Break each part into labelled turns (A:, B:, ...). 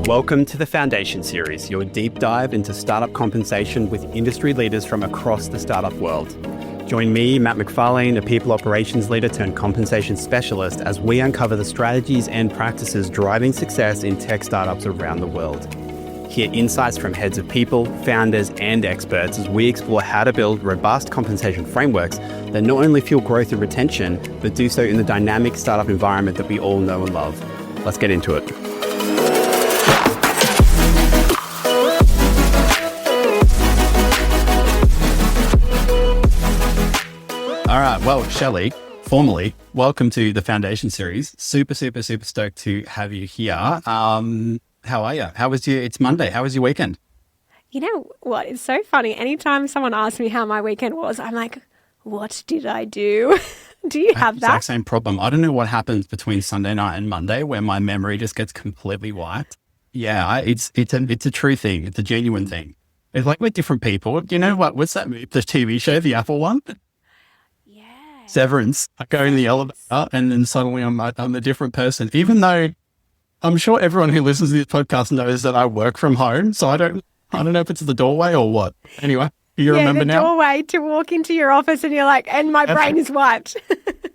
A: Welcome to the Foundation Series, your deep dive into startup compensation with industry leaders from across the startup world. Join me, Matt McFarlane, a people operations leader turned compensation specialist, as we uncover the strategies and practices driving success in tech startups around the world. Hear insights from heads of people, founders, and experts as we explore how to build robust compensation frameworks that not only fuel growth and retention, but do so in the dynamic startup environment that we all know and love. Let's get into it. All right, well, Shelley, formally, welcome to the Foundation Series. Super stoked to have you here. How are you? It's Monday. How was your weekend?
B: You know what? It's so funny. Anytime someone asks me how my weekend was, I'm like, what did I do? Do you have that?
A: Exact same problem. I don't know what happens between Sunday night and Monday where my memory just gets completely wiped. Yeah, it's a true thing. It's a genuine thing. It's like we're different people. You know what? What's that movie? The TV show, the Apple one? Severance. I go in the elevator and then suddenly I'm a different person, even though I'm sure everyone who listens to this podcast knows that I work from home. So I don't know if it's the doorway or what. Anyway, you remember now?
B: The doorway to walk into your office and you're like, and my brain is wiped.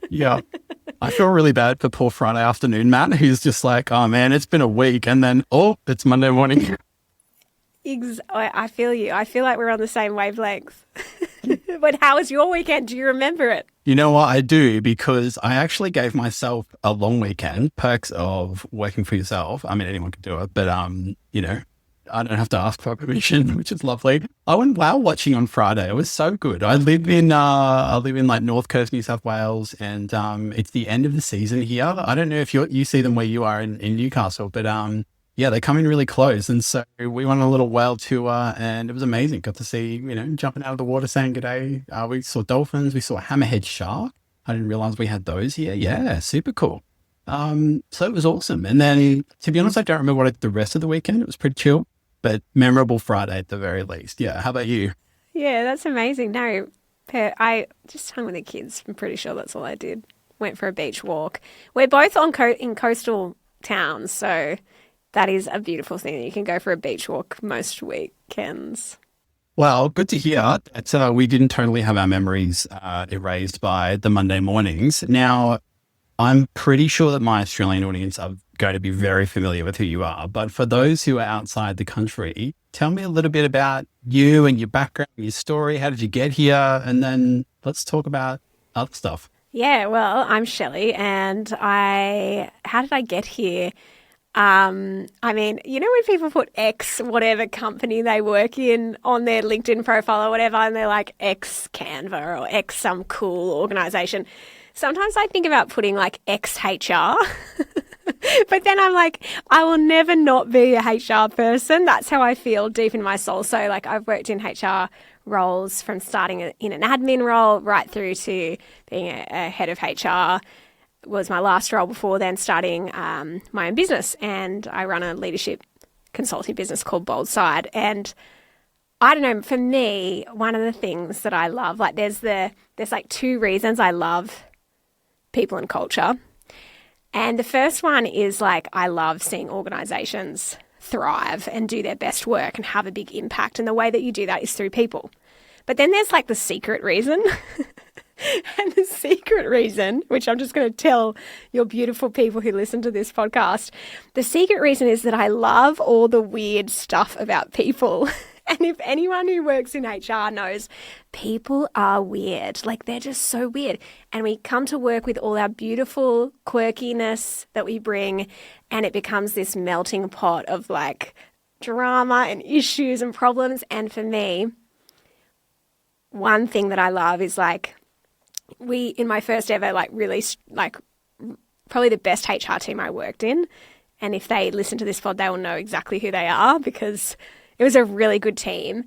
A: Yeah. I feel really bad for poor Friday afternoon, Matt, who's just like, oh man, it's been a week. And then, it's Monday morning.
B: I feel you. I feel like we're on the same wavelength. But how was your weekend? Do you remember it?
A: You know what? I do, because I actually gave myself a long weekend. Perks of working for yourself. I mean, anyone can do it, but I don't have to ask for permission, which is lovely. I went whale watching on Friday. It was so good. I live in like North Coast, New South Wales, and it's the end of the season here. I don't know if you see them where you are in Newcastle, but yeah, they come in really close. And so we went on a little whale tour and it was amazing. Got to see, jumping out of the water saying good day. We saw dolphins. We saw a hammerhead shark. I didn't realize we had those here. Yeah, super cool. So it was awesome. And then, to be honest, I don't remember what I did the rest of the weekend. It was pretty chill, but memorable Friday at the very least. Yeah. How about you?
B: Yeah, that's amazing. No, I just hung with the kids. I'm pretty sure that's all I did. Went for a beach walk. We're both in coastal towns, so that is a beautiful thing that you can go for a beach walk most weekends.
A: Well, good to hear that we didn't totally have our memories erased by the Monday mornings. Now, I'm pretty sure that my Australian audience are going to be very familiar with who you are. But for those who are outside the country, tell me a little bit about you and your background, your story. How did you get here? And then let's talk about other stuff.
B: Yeah, well, I'm Shelley, and how did I get here? I mean, when people put X, whatever company they work in, on their LinkedIn profile or whatever, and they're like X Canva or X some cool organization, sometimes I think about putting like X HR. But then I'm like, I will never not be a HR person. That's how I feel deep in my soul. So like I've worked in HR roles from starting in an admin role right through to being a head of HR. Was my last role before then starting my own business, and I run a leadership consulting business called Boldside. And I don't know, for me, one of the things that I love, like there's like two reasons I love people and culture. And the first one is like I love seeing organizations thrive and do their best work and have a big impact. And the way that you do that is through people. But then there's like the secret reason. And the secret reason, which I'm just going to tell your beautiful people who listen to this podcast, the secret reason is that I love all the weird stuff about people. And if anyone who works in HR knows, people are weird. Like they're just so weird. And we come to work with all our beautiful quirkiness that we bring, and it becomes this melting pot of like drama and issues and problems. And for me, one thing that I love is like, in my first ever, like really, like probably the best HR team I worked in. And if they listen to this pod, they will know exactly who they are because it was a really good team.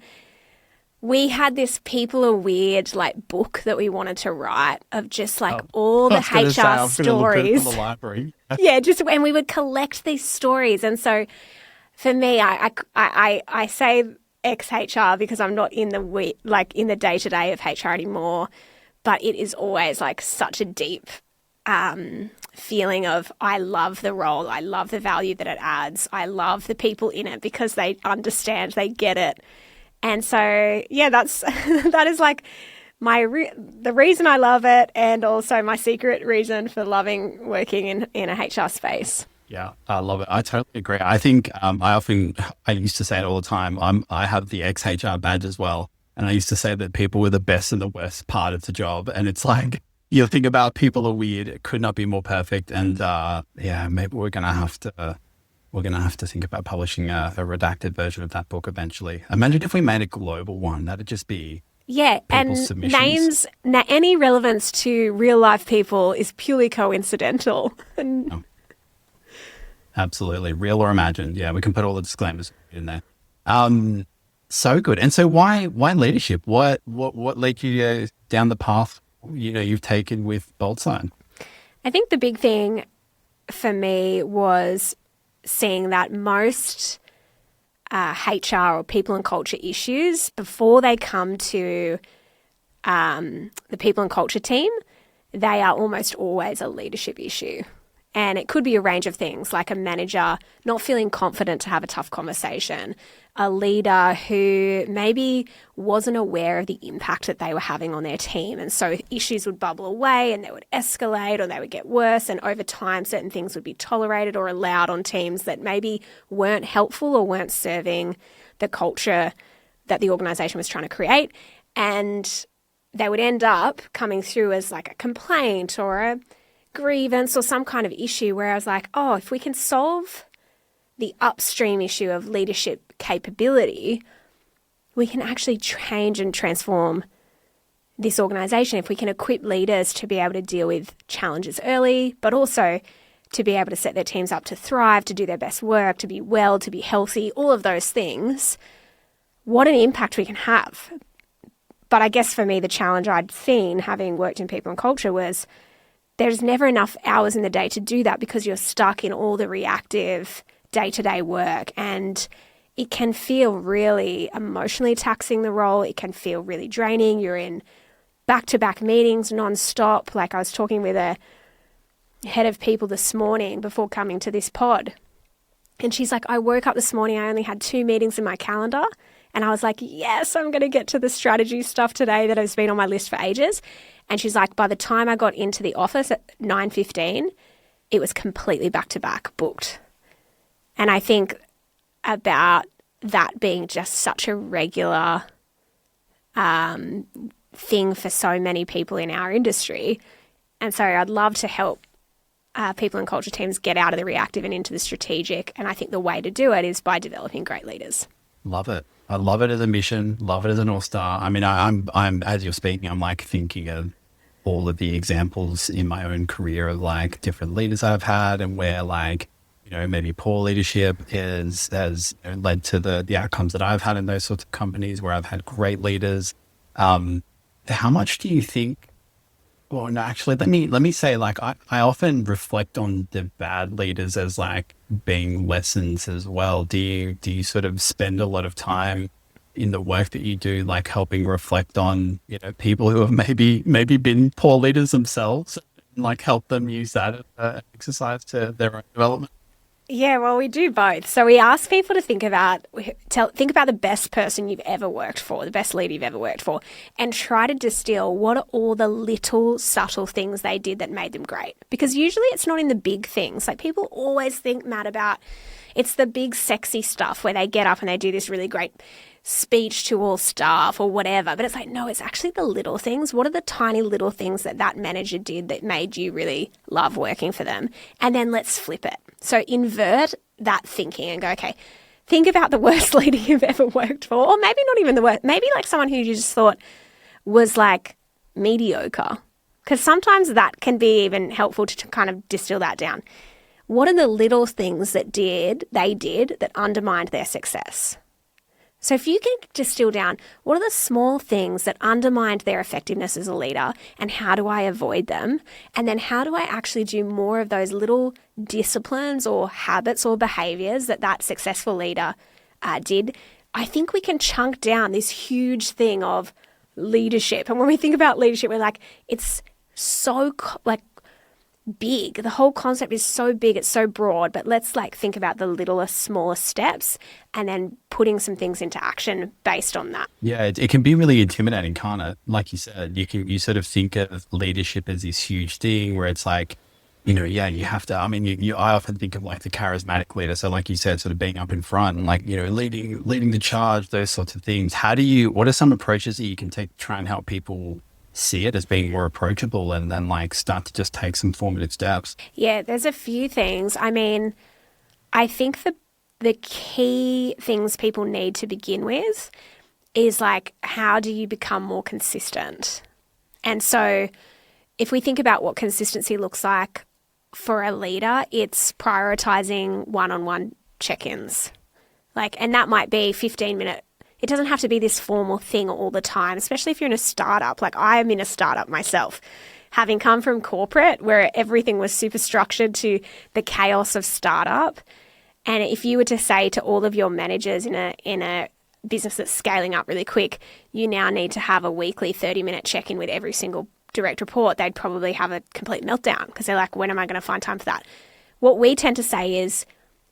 B: We had this People Are Weird like book that we wanted to write of just like all the HR stories.
A: The library.
B: Yeah, and we would collect these stories. And so for me, I say ex-HR because I'm not in the day-to-day of HR anymore. But it is always like such a deep feeling of, I love the role, I love the value that it adds, I love the people in it because they understand, they get it. And so, yeah, that is like the reason I love it, and also my secret reason for loving working in a HR space.
A: Yeah, I love it. I totally agree. I think I used to say it all the time. I have the ex-HR badge as well. And I used to say that people were the best and the worst part of the job. And it's like, you think about people are weird. It could not be more perfect. And yeah, maybe we're going to have to think about publishing a redacted version of that book eventually. Imagine if we made a global one. That'd just be
B: and
A: submissions.
B: any relevance to real life people is purely coincidental.
A: Oh, absolutely. Real or imagined. Yeah, we can put all the disclaimers in there. So good. And so why leadership? What led you down the path you've taken with Boldside?
B: I think the big thing for me was seeing that most HR or people and culture issues, before they come to the people and culture team, they are almost always a leadership issue. And it could be a range of things, like a manager not feeling confident to have a tough conversation, a leader who maybe wasn't aware of the impact that they were having on their team. And so issues would bubble away and they would escalate or they would get worse. And over time, certain things would be tolerated or allowed on teams that maybe weren't helpful or weren't serving the culture that the organisation was trying to create. And they would end up coming through as like a complaint or a grievance or some kind of issue where I was like, oh, if we can solve the upstream issue of leadership capability, we can actually change and transform this organisation. If we can equip leaders to be able to deal with challenges early, but also to be able to set their teams up to thrive, to do their best work, to be well, to be healthy, all of those things, what an impact we can have. But I guess for me, the challenge I'd seen having worked in people and culture was there's never enough hours in the day to do that because you're stuck in all the reactive day-to-day work, and it can feel really emotionally taxing, the role. It can feel really draining. You're in back-to-back meetings non-stop. Like I was talking with a head of people this morning before coming to this pod, and she's like, I woke up this morning, I only had 2 meetings in my calendar, and I was like, yes, I'm going to get to the strategy stuff today that has been on my list for ages. And she's like, by the time I got into the office at 9:15, it was completely back-to-back booked. And I think about that being just such a regular thing for so many people in our industry. And so I'd love to help people and culture teams get out of the reactive and into the strategic. And I think the way to do it is by developing great leaders.
A: Love it. I love it as a mission, love it as a North Star. I mean, I'm as you're speaking, I'm like thinking of all of the examples in my own career of like different leaders I've had and where like, maybe poor leadership has led to the outcomes that I've had in those sorts of companies where I've had great leaders. How much do you think, well, no, actually, let me say, like, I often reflect on the bad leaders as like being lessons as well. Do you sort of spend a lot of time in the work that you do, like helping reflect on, people who have maybe been poor leaders themselves, and like help them use that as an exercise to their own development?
B: Yeah, well, we do both. So we ask people to think about the best person you've ever worked for, the best leader you've ever worked for, and try to distill what are all the little subtle things they did that made them great. Because usually it's not in the big things. Like people always think, Matt, about it's the big sexy stuff where they get up and they do this really great speech to all staff or whatever. But it's like, no, it's actually the little things. What are the tiny little things that manager did that made you really love working for them? And then let's flip it. So invert that thinking and go, okay, think about the worst leader you've ever worked for, or maybe not even the worst, maybe like someone who you just thought was like mediocre, because sometimes that can be even helpful to kind of distill that down. What are the little things that they did that undermined their success? So if you can distill down, what are the small things that undermined their effectiveness as a leader, and how do I avoid them? And then how do I actually do more of those little disciplines or habits or behaviors that successful leader did? I think we can chunk down this huge thing of leadership. And when we think about leadership, we're like, it's so like big. The whole concept is so big, it's so broad, but let's like think about the littlest, smallest steps and then putting some things into action based on that.
A: Yeah, it can be really intimidating, can't it? Like you said, you sort of think of leadership as this huge thing where it's like, yeah, you have to, I mean, I often think of like the charismatic leader. So like you said, sort of being up in front and like, leading the charge, those sorts of things. What are some approaches that you can take to try and help people see it as being more approachable and then like start to just take some formative steps?
B: Yeah, there's a few things. I mean, I think the key things people need to begin with is like, how do you become more consistent? And so if we think about what consistency looks like for a leader, it's prioritizing one-on-one check-ins. And that might be 15-minute. It doesn't have to be this formal thing all the time, especially if you're in a startup. Like I am in a startup myself, having come from corporate where everything was super structured to the chaos of startup. And if you were to say to all of your managers in a business that's scaling up really quick, you now need to have a weekly 30-minute check-in with every single direct report, they'd probably have a complete meltdown because they're like, when am I going to find time for that? What we tend to say is,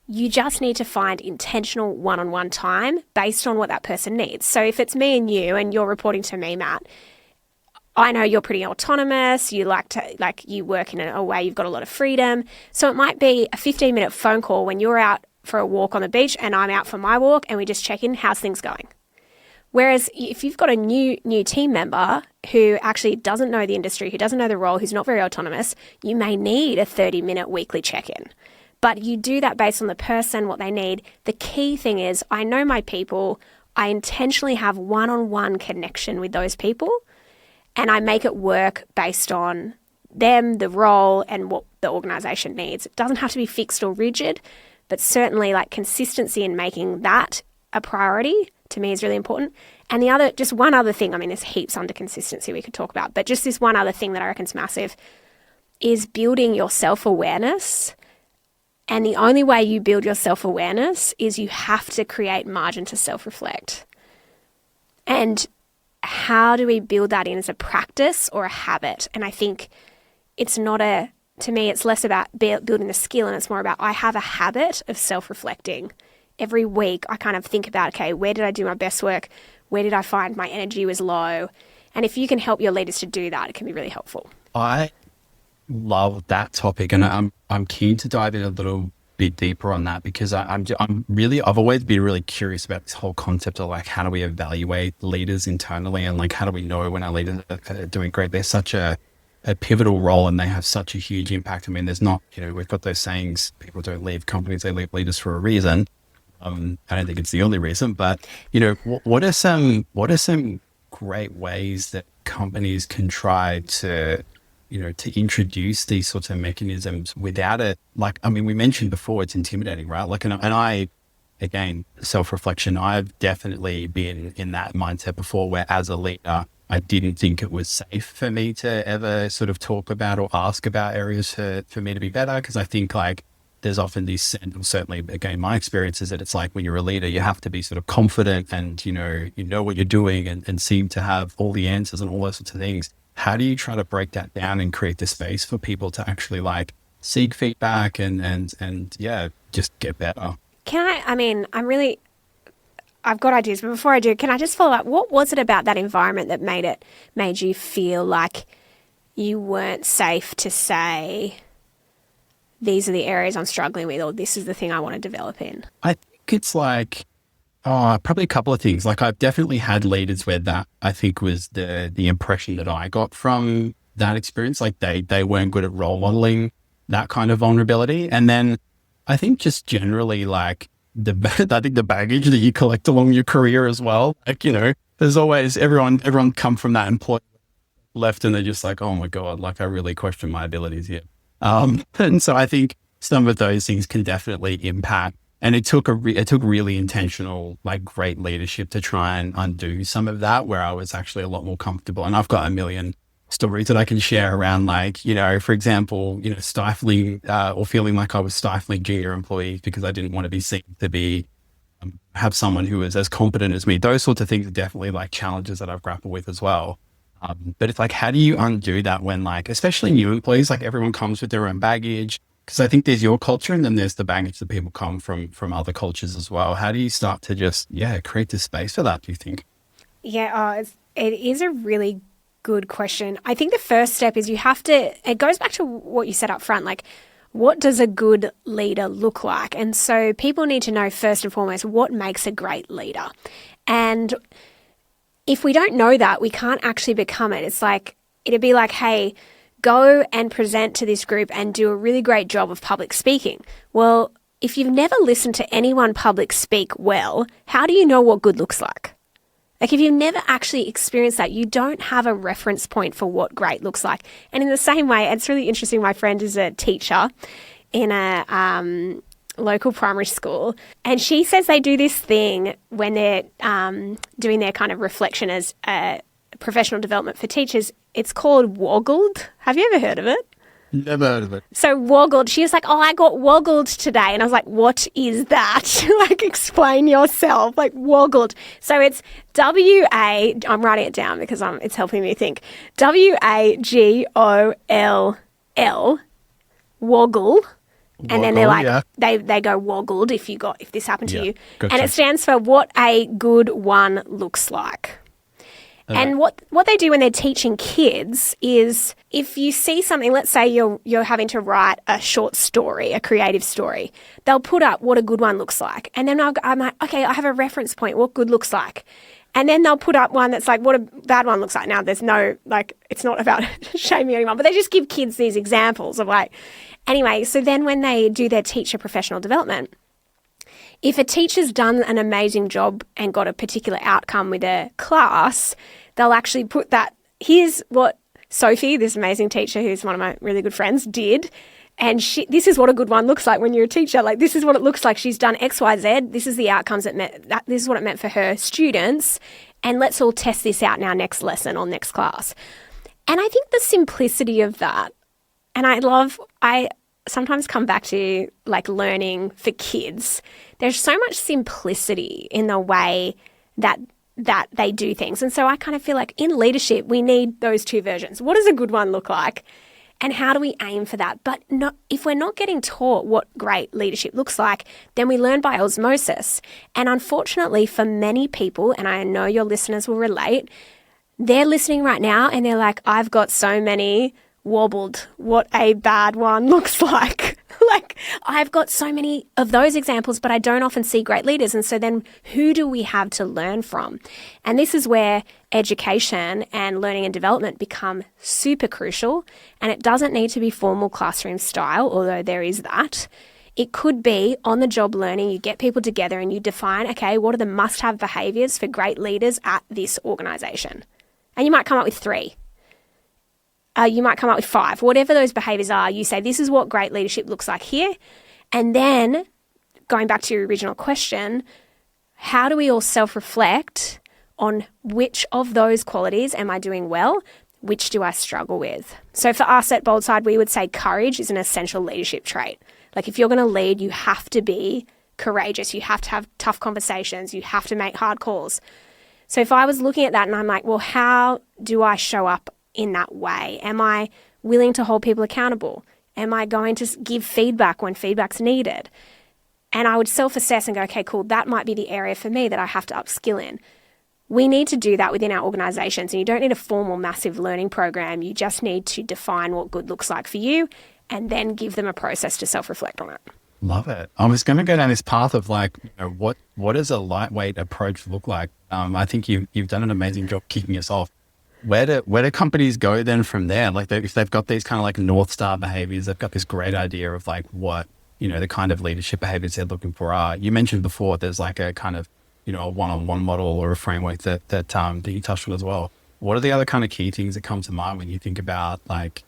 B: you just need to find intentional one-on-one time based on what that person needs. So if it's me and you're reporting to me, Matt, I know you're pretty autonomous. You you work in a way you've got a lot of freedom. So it might be a 15-minute phone call when you're out for a walk on the beach and I'm out for my walk and we just check in, how's things going? Whereas if you've got a new team member who actually doesn't know the industry, who doesn't know the role, who's not very autonomous, you may need a 30-minute weekly check-in. But you do that based on the person, what they need. The key thing is, I know my people, I intentionally have one-on-one connection with those people, and I make it work based on them, the role, and what the organization needs. It doesn't have to be fixed or rigid, but certainly like consistency in making that a priority to me is really important. And just one other thing, I mean, there's heaps under consistency we could talk about, but just this one other thing that I reckon is massive is building your self-awareness. And the only way you build your self-awareness is you have to create margin to self-reflect. And how do we build that in as a practice or a habit? And I think to me, it's less about building the skill and it's more about I have a habit of self-reflecting. Every week I kind of think about, okay, where did I do my best work? Where did I find my energy was low? And if you can help your leaders to do that, it can be really helpful.
A: I love that topic, and I'm keen to dive in a little bit deeper on that because I've always been really curious about this whole concept of like how do we evaluate leaders internally and like how do we know when our leaders are doing great? They're such a pivotal role and they have such a huge impact. I mean, there's not, we've got those sayings, people don't leave companies, they leave leaders for a reason. I don't think it's the only reason, but what are some great ways that companies can try to introduce these sorts of mechanisms without it? Like, I mean, we mentioned before, it's intimidating, right? Like, and I, again, self-reflection, I've definitely been in that mindset before where as a leader, I didn't think it was safe for me to ever sort of talk about or ask about areas for me to be better. Because I think like there's often this, and certainly again, my experience is that it's like when you're a leader, you have to be sort of confident and, you know what you're doing and seem to have all the answers and all those sorts of things. How do you try to break that down and create the space for people to actually like seek feedback and yeah, just get better?
B: I've got ideas, but before I do, can I just follow up? What was it about that environment that made you feel like you weren't safe to say, these are the areas I'm struggling with, or this is the thing I want to develop in? I
A: think it's like, probably a couple of things. Like I've definitely had leaders where that I think was the impression that I got from that experience. Like they weren't good at role modeling that kind of vulnerability. And then I think just generally like the baggage that you collect along your career as well. Like, there's always everyone come from that employee left and they're just like, oh my God, like I really question my abilities here. And so I think some of those things can definitely impact. And it took really intentional, like great leadership to try and undo some of that where I was actually a lot more comfortable. And I've got a million stories that I can share around like, for example, stifling or feeling like I was stifling junior employees because I didn't want to be seen to be, have someone who was as competent as me. Those sorts of things are definitely like challenges that I've grappled with as well. But it's like, how do you undo that when like, especially new employees, like everyone comes with their own baggage? Because I think there's your culture and then there's the baggage that people come from other cultures as well. How do you start to just, create this space for that, do you think?
B: Yeah, it is a really good question. I think the first step is it goes back to what you said up front, like, what does a good leader look like? And so people need to know first and foremost what makes a great leader. And if we don't know that, we can't actually become it. It's like, it'd be like, hey, go and present to this group and do a really great job of public speaking. Well, if you've never listened to anyone public speak well, how do you know what good looks like? Like, if you've never actually experienced that, you don't have a reference point for what great looks like. And in the same way, it's really interesting. My friend is a teacher in a local primary school, and she says they do this thing when they're doing their kind of reflection as professional development for teachers. It's called WAGOLL. Have you ever heard of it?
A: Never heard of it.
B: So WAGOLL, she was like, oh, I got WAGOLLed today. And I was like, what is that? Like, explain yourself. Like, WAGOLLed. So it's W-A, I'm writing it down because it's helping me think. W-A-G-O-L-L, WAGOLL. And then they're like, they go WAGOLLed if this happened to you. Gotcha. And it stands for what a good one looks like. And what they do when they're teaching kids is, if you see something, let's say you're having to write a short story, a creative story, they'll put up what a good one looks like. And then I'm like, okay, I have a reference point, what good looks like. And then they'll put up one that's like what a bad one looks like. Now, there's no, like, it's not about shaming anyone, but they just give kids these examples of like, anyway, so then when they do their teacher professional development, if a teacher's done an amazing job and got a particular outcome with a class, they'll actually put that, here's what Sophie, this amazing teacher who's one of my really good friends, did. And this is what a good one looks like when you're a teacher. Like, this is what it looks like. She's done X, Y, Z. This is the outcomes this is what it meant for her students. And let's all test this out in our next lesson or next class. And I think the simplicity of that, and I sometimes come back to like learning for kids. There's so much simplicity in the way that they do things. And so I kind of feel like in leadership, we need those two versions. What does a good one look like? And how do we aim for that? But if we're not getting taught what great leadership looks like, then we learn by osmosis. And unfortunately for many people, and I know your listeners will relate, they're listening right now and they're like, I've got so many wobbled what a bad one looks like. Like, I've got so many of those examples, but I don't often see great leaders. And so then who do we have to learn from? And this is where education and learning and development become super crucial. And it doesn't need to be formal classroom style, although there is that. It could be on-the-job learning. You get people together and you define, okay, what are the must-have behaviours for great leaders at this organisation? And you might come up with 3. You might come up with 5. Whatever those behaviours are, you say, this is what great leadership looks like here. And then, going back to your original question, how do we all self-reflect on which of those qualities am I doing well? Which do I struggle with? So for us at Boldside, we would say courage is an essential leadership trait. Like, if you're going to lead, you have to be courageous. You have to have tough conversations. You have to make hard calls. So if I was looking at that and I'm like, well, how do I show up in that way? Am I willing to hold people accountable? Am I going to give feedback when feedback's needed? And I would self-assess and go, okay, cool, that might be the area for me that I have to upskill in. We need to do that within our organisations, and you don't need a formal massive learning program. You just need to define what good looks like for you and then give them a process to self-reflect on it.
A: Love it. I was going to go down this path of like, what does a lightweight approach look like? I think you've done an amazing job kicking us off. Where do companies go then from there? Like, if they've got these kind of like North Star behaviors, they've got this great idea of like what, the kind of leadership behaviors they're looking for are. You mentioned before there's like a kind of, a one-on-one model or a framework that you touched on as well. What are the other kind of key things that come to mind when you think about like,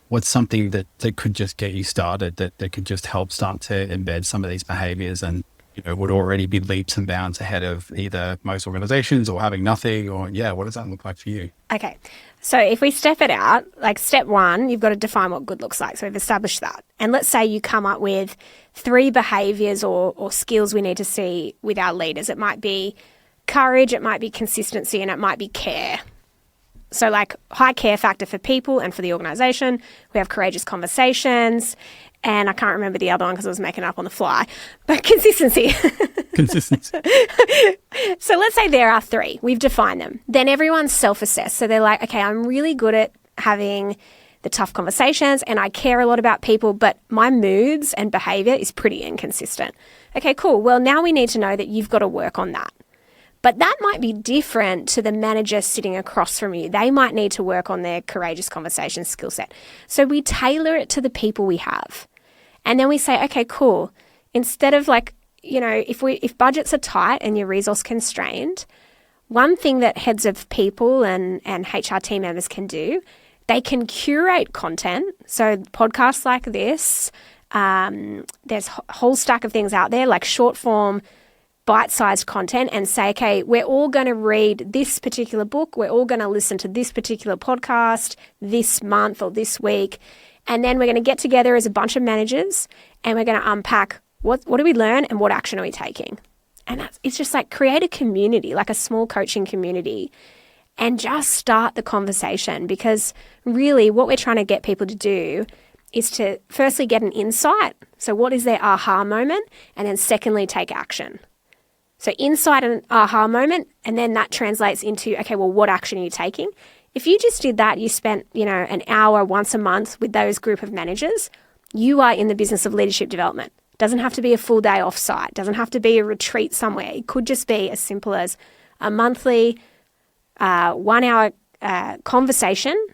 A: what's something that could just get you started, that could just help start to embed some of these behaviors and, would already be leaps and bounds ahead of either most organizations or having nothing, or what does that look like for you?
B: Okay. So if we step it out, like step 1, you've got to define what good looks like. So we've established that. And let's say you come up with 3 behaviors or skills we need to see with our leaders. It might be courage, it might be consistency, and it might be care. So like high care factor for people and for the organisation. We have courageous conversations. And I can't remember the other one because I was making it up on the fly. But consistency.
A: Consistency.
B: So let's say there are 3. We've defined them. Then everyone's self-assessed. So they're like, okay, I'm really good at having the tough conversations and I care a lot about people, but my moods and behaviour is pretty inconsistent. Okay, cool. Well, now we need to know that you've got to work on that. But that might be different to the manager sitting across from you. They might need to work on their courageous conversation skill set. So we tailor it to the people we have. And then we say, okay, cool. Instead of like, if budgets are tight and you're resource constrained, one thing that heads of people and HR team members can do, they can curate content. So podcasts like this, there's a whole stack of things out there like short form, bite-sized content and say, okay, we're all going to read this particular book. We're all going to listen to this particular podcast this month or this week. And then we're going to get together as a bunch of managers and we're going to unpack what do we learn and what action are we taking? And it's just like create a community, like a small coaching community, and just start the conversation, because really what we're trying to get people to do is to firstly get an insight. So what is their aha moment? And then secondly, take action. So insight and aha moment, and then that translates into, okay, well, what action are you taking? If you just did that, you spent, an hour once a month with those group of managers, you are in the business of leadership development. Doesn't have to be a full day off-site. Doesn't have to be a retreat somewhere. It could just be as simple as a monthly 1 hour conversation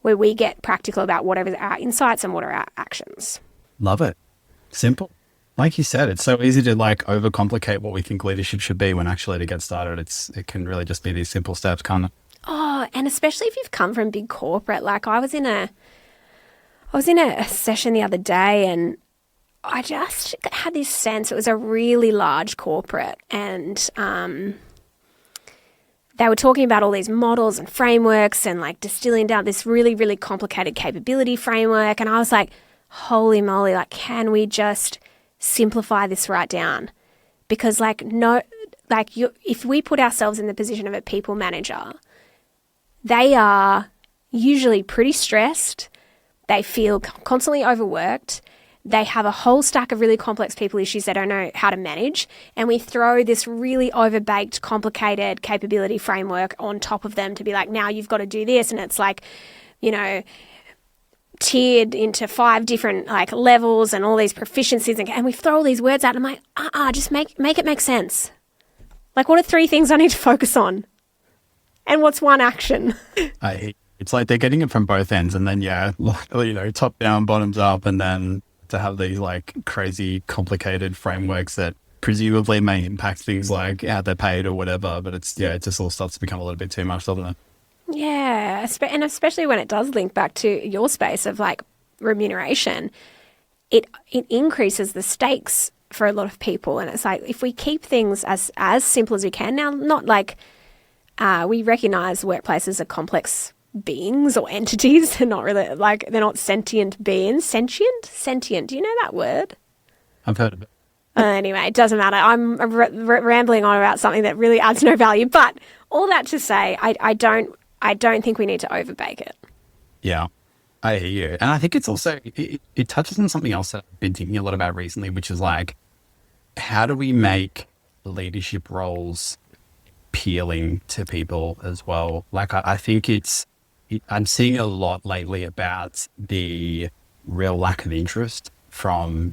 B: where we get practical about whatever our insights and what are our actions.
A: Love it. Simple. Like you said, it's so easy to like overcomplicate what we think leadership should be when actually to get started, it can really just be these simple steps, can't it?
B: Oh, and especially if you've come from big corporate. Like I was in a session the other day and I just had this sense it was a really large corporate, and they were talking about all these models and frameworks and like distilling down this really, really complicated capability framework. And I was like, holy moly, like, can we just simplify this right down? Because if we put ourselves in the position of a people manager, they are usually pretty stressed. They feel constantly overworked. They have a whole stack of really complex people issues they don't know how to manage. And we throw this really overbaked, complicated capability framework on top of them to be like, now you've got to do this. And it's like, tiered into 5 different like levels and all these proficiencies. And we throw all these words out. And I'm like, just make it make sense. Like, what are 3 things I need to focus on? And what's one action?
A: It's like they're getting it from both ends. And then, top down, bottoms up, and then to have these like crazy complicated frameworks that presumably may impact things like how they're paid or whatever, but it just all starts to become a little bit too much, doesn't it?
B: Yeah, and especially when it does link back to your space of like remuneration, it increases the stakes for a lot of people. And it's like, if we keep things as simple as we can, now not like we recognize workplaces are complex beings or entities. They're not really they're not sentient beings. Sentient. Do you know that word?
A: I've heard of it.
B: Anyway, it doesn't matter. I'm rambling on about something that really adds no value. But all that to say, I don't think we need to overbake it.
A: Yeah, I hear you. And I think it's also, it touches on something else that I've been thinking a lot about recently, which is like, how do we make leadership roles appealing to people as well? Like, I think I'm seeing a lot lately about the real lack of interest from,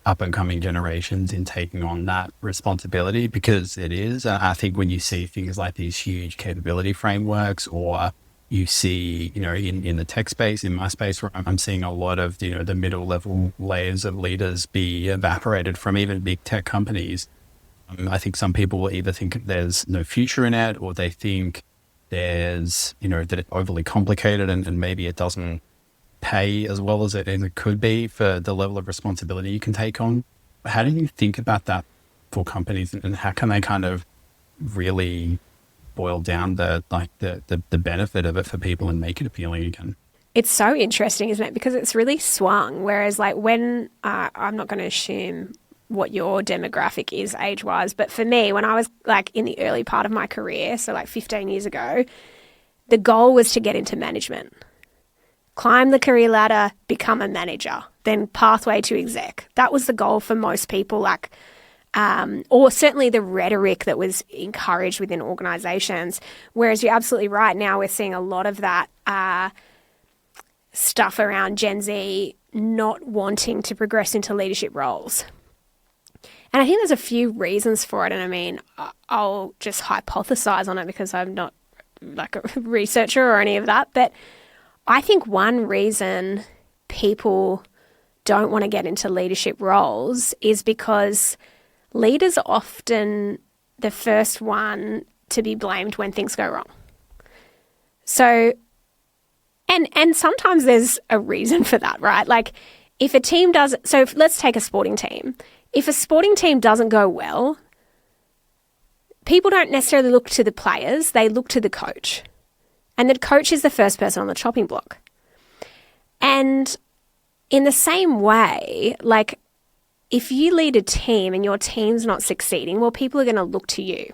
A: up and coming generations in taking on that responsibility, because it is. I think when you see things like these huge capability frameworks, or you see, in the tech space, in my space, where I'm seeing a lot of, the middle level layers of leaders be evaporated from even big tech companies. I think some people will either think there's no future in it, or they think there's, that it's overly complicated and maybe it doesn't pay as well as it could be for the level of responsibility you can take on. How do you think about that for companies, and how can they kind of really boil down the benefit of it for people and make it appealing again?
B: It's so interesting, isn't it? Because it's really swung. Whereas like when, I'm not going to assume what your demographic is age-wise, but for me, when I was like in the early part of my career, so like 15 years ago, the goal was to get into management. Climb the career ladder, become a manager, then pathway to exec. That was the goal for most people, or certainly the rhetoric that was encouraged within organisations. Whereas you're absolutely right, now we're seeing a lot of that stuff around Gen Z not wanting to progress into leadership roles. And I think there's a few reasons for it. And I mean, I'll just hypothesize on it because I'm not like a researcher or any of that. But I think one reason people don't want to get into leadership roles is because leaders are often the first one to be blamed when things go wrong. So, and sometimes there's a reason for that, right? Like if a team does, so let's take a sporting team. If a sporting team doesn't go well, people don't necessarily look to the players, they look to the coach. And the coach is the first person on the chopping block. And in the same way, like if you lead a team and your team's not succeeding, well, people are going to look to you.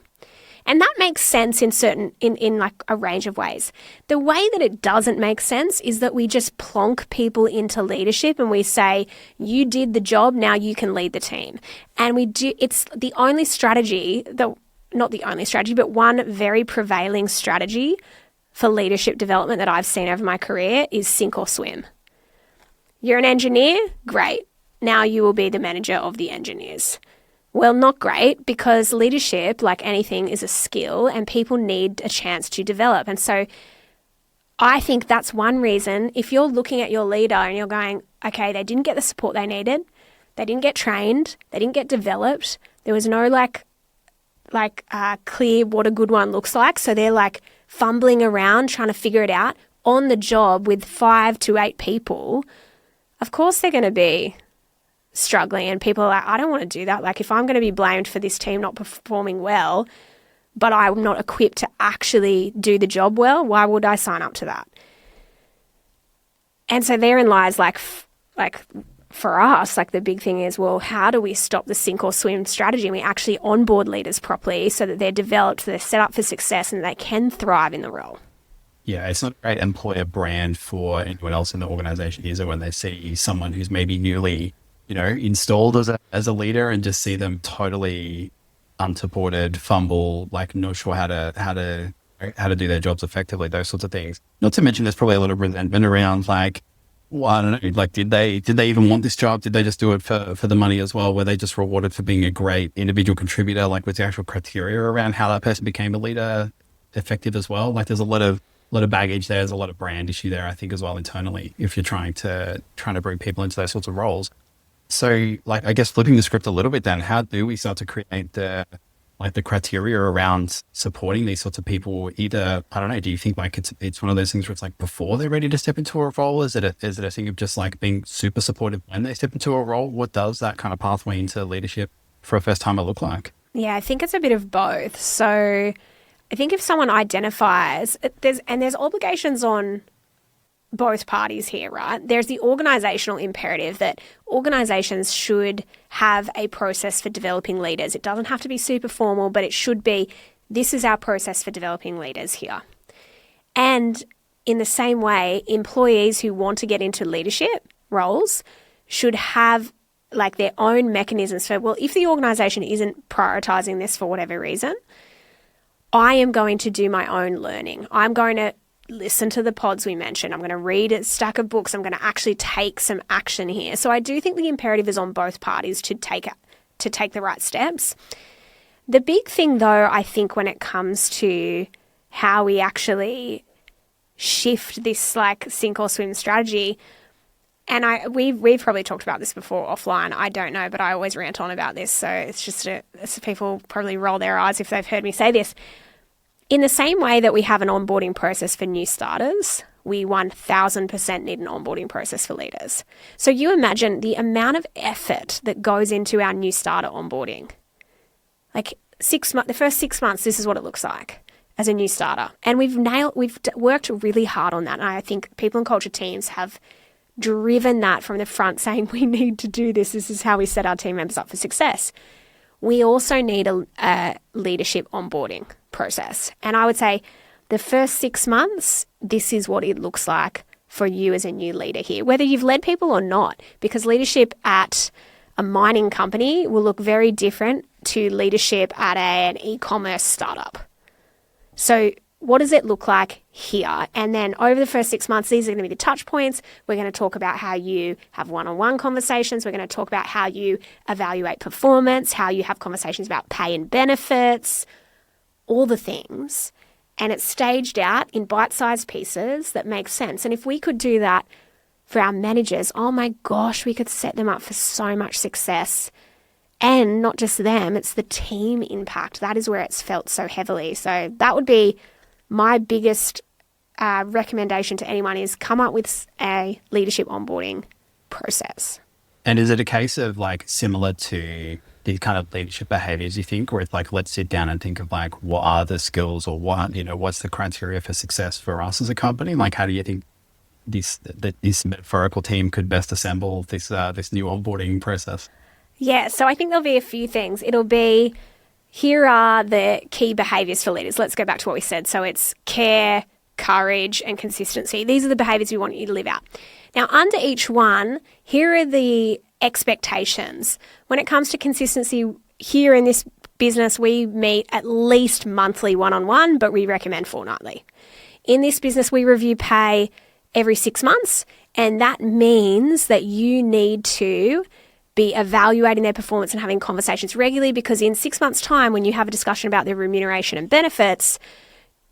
B: And that makes sense in like a range of ways. The way that it doesn't make sense is that we just plonk people into leadership and we say, you did the job, now you can lead the team. And it's the only strategy, not the only strategy, but one very prevailing strategy for leadership development that I've seen over my career is sink or swim. You're an engineer? Great. Now you will be the manager of the engineers. Well, not great, because leadership, like anything, is a skill and people need a chance to develop. And so I think that's one reason. If you're looking at your leader and you're going, okay, they didn't get the support they needed, they didn't get trained, they didn't get developed, there was no clear what a good one looks like. So they're like fumbling around trying to figure it out on the job with 5 to 8 people. Of course they're going to be struggling, and people are like, I don't want to do that. Like if I'm going to be blamed for this team not performing well, but I'm not equipped to actually do the job well, why would I sign up to that? And so therein lies like for us, like the big thing is, well, how do we stop the sink or swim strategy and we actually onboard leaders properly so that they're developed, they're set up for success and they can thrive in the role?
A: Yeah, it's not a great employer brand for anyone else in the organization either when they see someone who's maybe newly installed as a leader and just see them totally unsupported, fumble, like not sure how to do their jobs effectively, those sorts of things. Not to mention there's probably a lot of resentment around like, well, I don't know, like did they even want this job? Did they just do it for the money as well? Were they just rewarded for being a great individual contributor? Like was the actual criteria around how that person became a leader effective as well? Like there's a lot of baggage there, there's a lot of brand issue there, I think, as well internally, if you're trying to bring people into those sorts of roles. So, like, I guess flipping the script a little bit then, how do we start to create the criteria around supporting these sorts of people? Either, I don't know, do you think like it's one of those things where it's like before they're ready to step into a role? Is it a thing of just like being super supportive when they step into a role? What does that kind of pathway into leadership for a first timer look like?
B: Yeah, I think it's a bit of both. So I think if someone identifies, there's obligations on both parties here, right? There's the organizational imperative that organizations should have a process for developing leaders. It doesn't have to be super formal, but it should be, this is our process for developing leaders here. And in the same way, employees who want to get into leadership roles should have like their own mechanisms for, well, if the organization isn't prioritizing this for whatever reason, I am going to do my own learning. I'm going to listen to the pods we mentioned. I'm going to read a stack of books. I'm going to actually take some action here. So I do think the imperative is on both parties to take the right steps. The big thing, though, I think when it comes to how we actually shift this like sink or swim strategy, and we've probably talked about this before offline. I don't know, but I always rant on about this. So it's just people probably roll their eyes if they've heard me say this. In the same way that we have an onboarding process for new starters, we 1000% need an onboarding process for leaders. So you imagine the amount of effort that goes into our new starter onboarding. Like the first 6 months, this is what it looks like as a new starter. And we've worked really hard on that. And I think people and culture teams have driven that from the front, saying we need to do this. This is how we set our team members up for success. We also need a leadership onboarding process. And I would say the first 6 months, this is what it looks like for you as a new leader here, whether you've led people or not, because leadership at a mining company will look very different to leadership at an e-commerce startup. So what does it look like here? And then over the first 6 months, these are going to be the touch points. We're going to talk about how you have one-on-one conversations. We're going to talk about how you evaluate performance, how you have conversations about pay and benefits, all the things. And it's staged out in bite-sized pieces that make sense. And if we could do that for our managers, oh my gosh, we could set them up for so much success. And not just them, it's the team impact. That is where it's felt so heavily. So that would be my biggest recommendation to anyone, is come up with a leadership onboarding process.
A: And is it a case of like similar to these kind of leadership behaviors, you think, where it's like, let's sit down and think of like, what are the skills, or what, what's the criteria for success for us as a company? Like, how do you think this metaphorical team could best assemble this new onboarding process?
B: Yeah, so I think there'll be a few things. It'll be, here are the key behaviors for leaders. Let's go back to what we said. So it's care, courage, and consistency. These are the behaviors we want you to live out. Now, under each one, here are the expectations. When it comes to consistency, here in this business, we meet at least monthly one-on-one, but we recommend fortnightly. In this business, we review pay every 6 months, and that means that you need to be evaluating their performance and having conversations regularly, because in 6 months' time, when you have a discussion about their remuneration and benefits,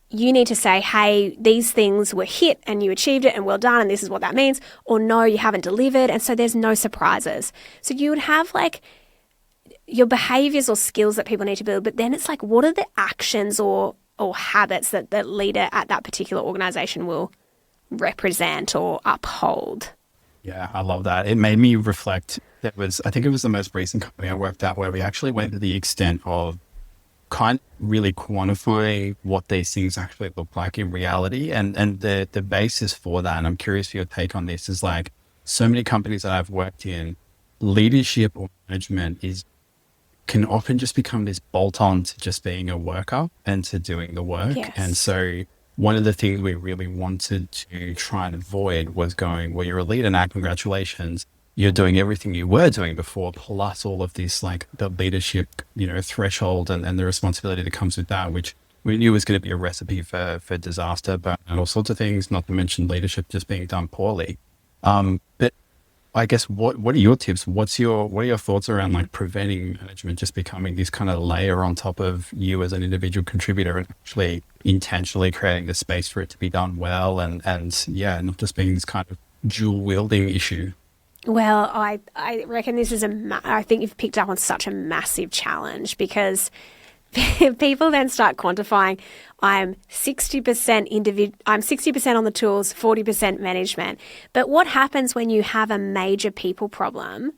B: you need to say, hey, these things were hit and you achieved it and well done, and this is what that means, or no, you haven't delivered, and so there's no surprises. So you would have like your behaviors or skills that people need to build, but then it's like, what are the actions or habits that the leader at that particular organization will represent or uphold?
A: Yeah, I love that. It made me reflect. I think it was the most recent company I worked at where we actually went to the extent of kind of really quantify what these things actually look like in reality. And the basis for that, and I'm curious for your take on this, is like so many companies that I've worked in, leadership or management can often just become this bolt-on to just being a worker and to doing the work.
B: Yes.
A: And so one of the things we really wanted to try and avoid was going, well, you're a leader now, congratulations. You're doing everything you were doing before, plus all of this, like the leadership, threshold and the responsibility that comes with that, which we knew was going to be a recipe for disaster, but and all sorts of things, not to mention leadership just being done poorly. But I guess what are your tips? What are your thoughts around like preventing management just becoming this kind of layer on top of you as an individual contributor, and actually intentionally creating the space for it to be done well, and not just being this kind of dual wielding issue?
B: Well, I reckon this is I think you've picked up on such a massive challenge, because people then start quantifying, I'm 60% I'm 60% on the tools, 40% management. But what happens when you have a major people problem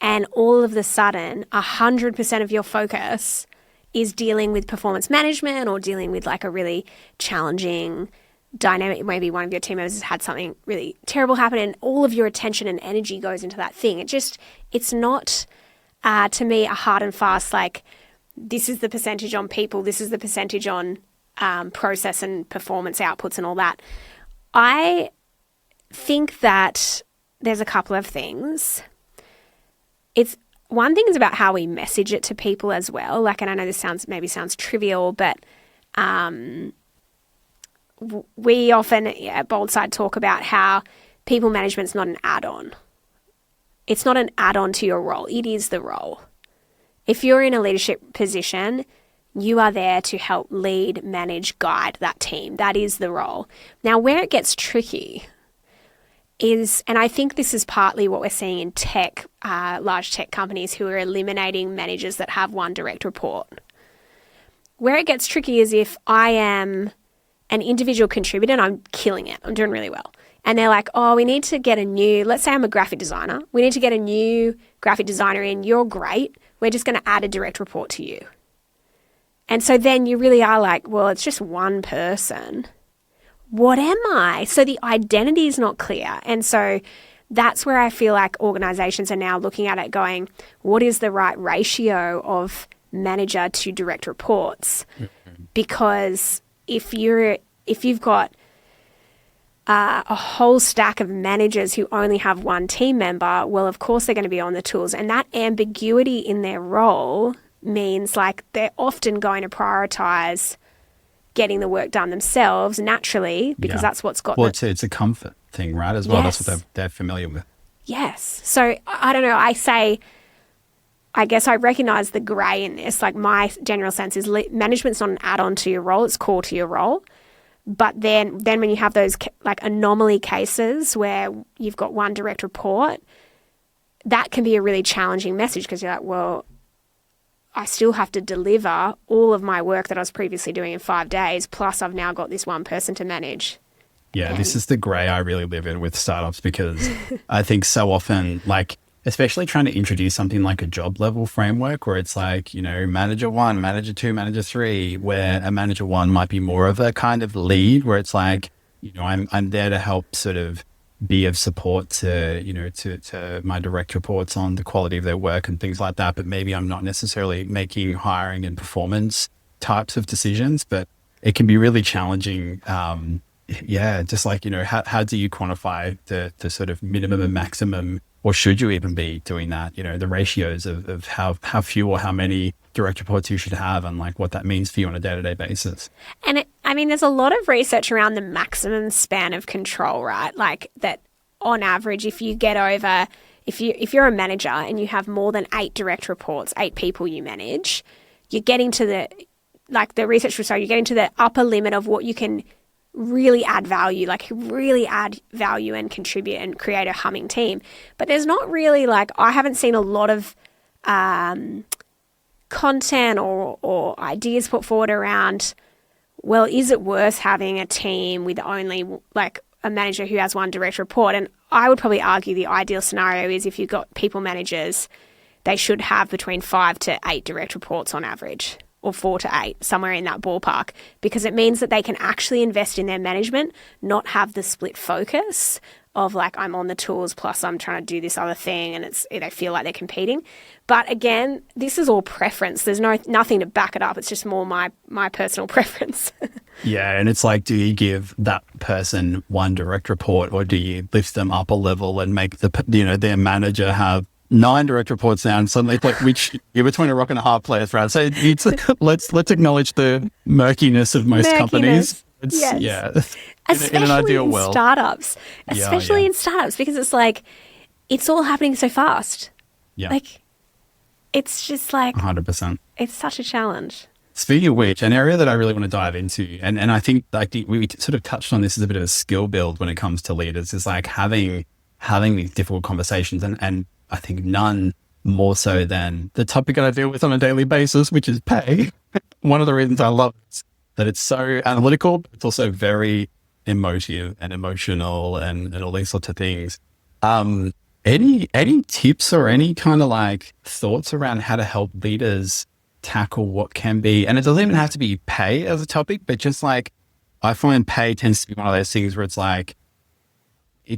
B: and all of a sudden 100% of your focus is dealing with performance management or dealing with like a really challenging dynamic? Maybe one of your team members has had something really terrible happen and all of your attention and energy goes into that thing. It's not, to me, a hard and fast, like, this is the percentage on people, this is the percentage on process and performance outputs and all that. I think that there's a couple of things. One thing is about how we message it to people as well. Like, and I know this sounds trivial, but we often at Boldside talk about how people management is not an add-on. It's not an add-on to your role. It is the role. If you're in a leadership position, you are there to help lead, manage, guide that team. That is the role. Now, where it gets tricky is, and I think this is partly what we're seeing in tech, large tech companies who are eliminating managers that have one direct report. Where it gets tricky is if I am an individual contributor and I'm killing it, I'm doing really well. And they're like, oh, we need to get let's say I'm a graphic designer. We need to get a new graphic designer in. You're great. We're just going to add a direct report to you. And so then you really are like, well, it's just one person. What am I? So the identity is not clear. And so that's where I feel like organizations are now looking at it going, what is the right ratio of manager to direct reports? Mm-hmm. Because if you're if you've got a whole stack of managers who only have one team member, well, of course they're going to be on the tools. And that ambiguity in their role means like they're often going to prioritize getting the work done themselves naturally because that's what's got
A: Well, it's a comfort thing, right, as well.
B: Yes.
A: That's what they're familiar with.
B: Yes. So I don't know. I guess I recognize the grey in this. Like my general sense is management's not an add-on to your role. It's core to your role. But then when you have those like anomaly cases where you've got one direct report, that can be a really challenging message because you're like, well, I still have to deliver all of my work that I was previously doing in 5 days, plus I've now got this one person to manage.
A: Yeah, this is the grey I really live in with startups because I think so often, like, especially trying to introduce something like a job level framework where it's like, you know, manager 1, manager 2, manager 3, where a manager 1 might be more of a kind of lead where it's like, you know, I'm there to help sort of be of support to, you know, to my direct reports on the quality of their work and things like that. But maybe I'm not necessarily making hiring and performance types of decisions, but it can be really challenging. Yeah, just like, you know, how do you quantify the sort of minimum and maximum, or should you even be doing that? You know, the ratios of how few or how many direct reports you should have and like what that means for you on a day-to-day basis.
B: And there's a lot of research around the maximum span of control, right? Like that on average, if you get over, if you're a manager and you have more than 8 direct reports, 8 people you manage, you're getting to the research will say you're getting to the upper limit of what you can really add value, and contribute and create a humming team. But there's not really I haven't seen a lot of content or ideas put forward around, well, is it worth having a team with only a manager who has one direct report? And I would probably argue the ideal scenario is if you've got people managers, they should have between 5 to 8 direct reports on average, or 4 to 8, somewhere in that ballpark, because it means that they can actually invest in their management, not have the split focus of I'm on the tools plus I'm trying to do this other thing, and they feel like they're competing. But again, this is all preference. There's nothing to back it up. It's just more my personal preference.
A: Yeah, and it's like, do you give that person one direct report, or do you lift them up a level and make their manager have 9 direct reports now, and suddenly which you're between a rock and a hard place, right? So it's let's acknowledge the murkiness of most companies.
B: Yes.
A: Yeah,
B: especially
A: in an ideal world,
B: startups, especially in startups, because it's it's all happening so fast.
A: Yeah,
B: it's just
A: 100%.
B: It's such a challenge.
A: Speaking of which, an area that I really want to dive into, and I think we sort of touched on this as a bit of a skill build when it comes to leaders, is having these difficult conversations, and I think none more so than the topic that I deal with on a daily basis, which is pay. One of the reasons I love it is that it's so analytical, but it's also very emotive and emotional and all these sorts of things. Any tips or any kind of thoughts around how to help leaders tackle what can be, and it doesn't even have to be pay as a topic, but just I find pay tends to be one of those things where it's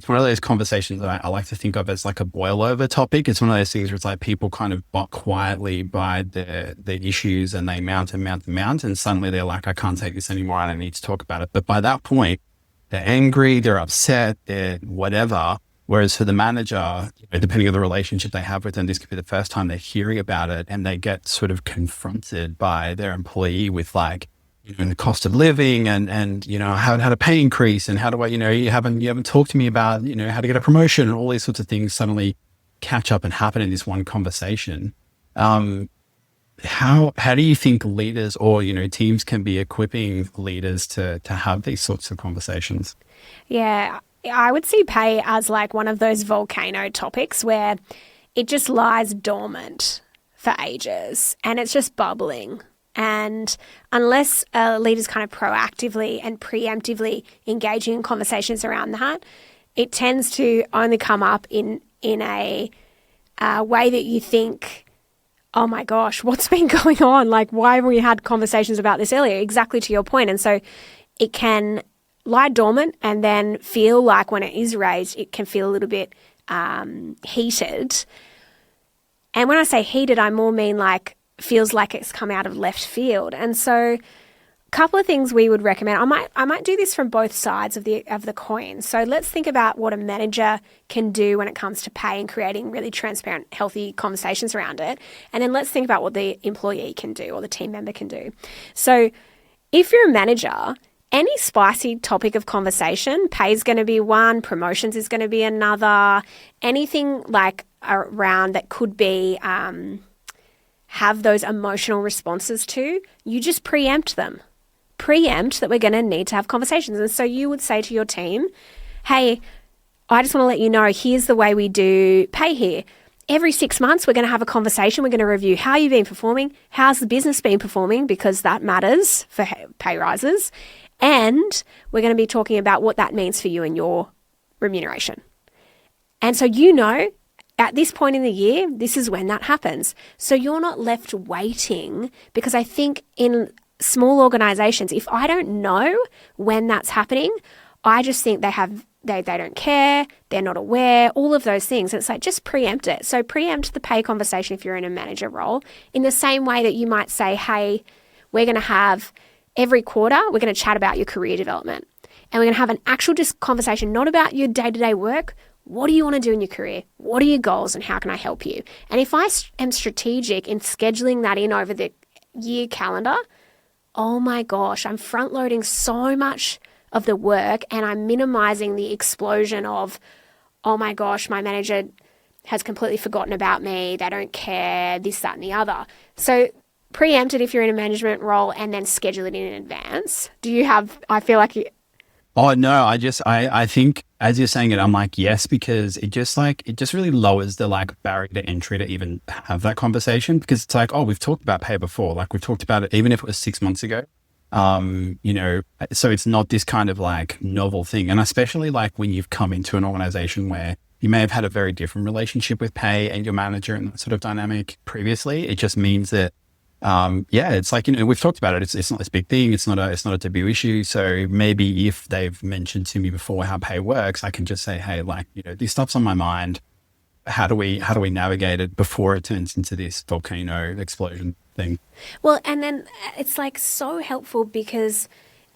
A: one of those conversations that I like to think of as a boil over topic. It's one of those things where it's people kind of quietly buy the issues, and they mount and mount and mount, and suddenly they're like, I can't take this anymore and I need to talk about it. But by that point, they're angry, they're upset, they're whatever. Whereas for the manager, depending on the relationship they have with them, this could be the first time they're hearing about it, and they get sort of confronted by their employee with the cost of living and how to pay increase, and how do I, you haven't talked to me about, how to get a promotion, and all these sorts of things suddenly catch up and happen in this one conversation. How do you think leaders or, teams can be equipping leaders to have these sorts of conversations?
B: Yeah, I would see pay as one of those volcano topics where it just lies dormant for ages and it's just bubbling. And unless leaders kind of proactively and preemptively engaging in conversations around that, it tends to only come up in a way that you think, oh my gosh, what's been going on? Why haven't we had conversations about this earlier? Exactly to your point. And so it can lie dormant and then feel when it is raised, it can feel a little bit heated. And when I say heated, I more mean feels like it's come out of left field. And so couple of things we would recommend. I might do this from both sides of the coin. So let's think about what a manager can do when it comes to pay and creating really transparent, healthy conversations around it. And then let's think about what the employee can do or the team member can do. So if you're a manager, any spicy topic of conversation, pay is going to be one, promotions is going to be another, anything like around that could be have those emotional responses to, you just preempt them. Preempt that we're going to need to have conversations. And so you would say to your team, hey, I just want to let you know, here's the way we do pay here. Every 6 months, we're going to have a conversation. We're going to review how you've been performing, how's the business been performing, because that matters for pay rises. And we're going to be talking about what that means for you and your remuneration. And so at this point in the year, this is when that happens. So you're not left waiting, because I think in small organizations, if I don't know when that's happening, I just think they don't care, they're not aware, all of those things. And it's like, just preempt it. So preempt the pay conversation if you're in a manager role, in the same way that you might say, hey, we're going to have every quarter, we're going to chat about your career development. And we're going to have an actual conversation, not about your day-to-day work. What do you want to do in your career? What are your goals and how can I help you? And if I am strategic in scheduling that in over the year calendar, oh my gosh, I'm front loading so much of the work and I'm minimizing the explosion of, oh my gosh, my manager has completely forgotten about me. They don't care, this, that, and the other. So preempt it if you're in a management role and then schedule it in advance. I feel like
A: Oh no, I think as you're saying it, I'm like, yes, because it just really lowers the barrier to entry to even have that conversation, because it's like, oh, we've talked about pay before. Like we've talked about it, even if it was 6 months ago. So it's not this kind of novel thing. And especially when you've come into an organization where you may have had a very different relationship with pay and your manager and that sort of dynamic previously, it just means that it's we've talked about it. It's not this big thing. It's not a taboo issue. So maybe if they've mentioned to me before how pay works, I can just say, hey, this stuff's on my mind. How do we navigate it before it turns into this volcano explosion thing?
B: Well, and then it's so helpful, because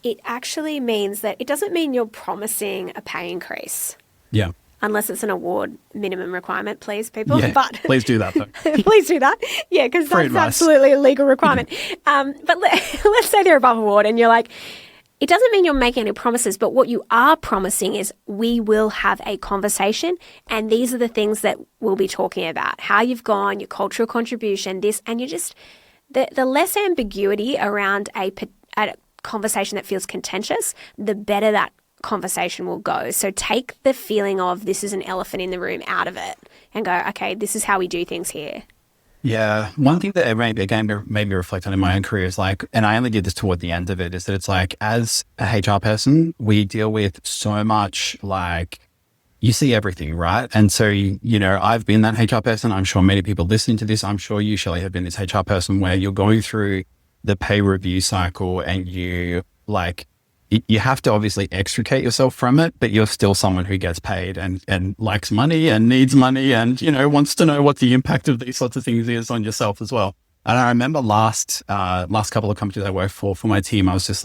B: it actually means that it doesn't mean you're promising a pay increase.
A: Yeah.
B: Unless it's an award minimum requirement, please, people.
A: Yeah,
B: but
A: please do that, though.
B: Please do that. Yeah, because that's
A: advice.
B: Absolutely a legal requirement. But let's say they're above award and you're like, it doesn't mean you're making any promises, but what you are promising is we will have a conversation and these are the things that we'll be talking about, how you've gone, your cultural contribution, this, and you just, the less ambiguity around a conversation that feels contentious, the better that conversation will go. So take the feeling of this is an elephant in the room out of it and go, okay, this is how we do things here.
A: Yeah. One thing that made me reflect on in my own career is and I only did this toward the end of it, is that it's as a HR person, we deal with so much, you see everything, right? And so, I've been that HR person. I'm sure many people listening to this, I'm sure you, Shelley, have been this HR person where you're going through the pay review cycle and you have to obviously extricate yourself from it, but you're still someone who gets paid and likes money and needs money and, wants to know what the impact of these sorts of things is on yourself as well. And I remember last couple of companies I worked for my team, I was just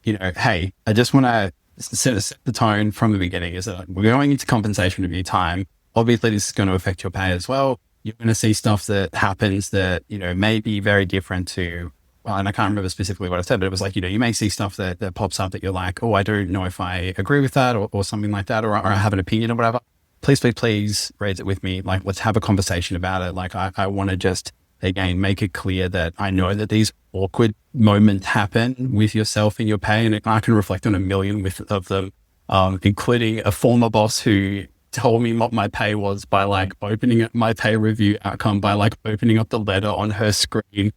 A: hey, I just want to set the tone from the beginning, is that we're going into compensation review time. Obviously, this is going to affect your pay as well. You're going to see stuff that happens that, may be very different to, and I can't remember specifically what I said, but it was you may see stuff that pops up that you're oh, I don't know if I agree with that or something like that, or I have an opinion or whatever. Please raise it with me. Let's have a conversation about it. I want to just, again, make it clear that I know that these awkward moments happen with yourself and your pay, and I can reflect on a million of them, including a former boss who told me what my pay was by opening up my pay review outcome by opening up the letter on her screen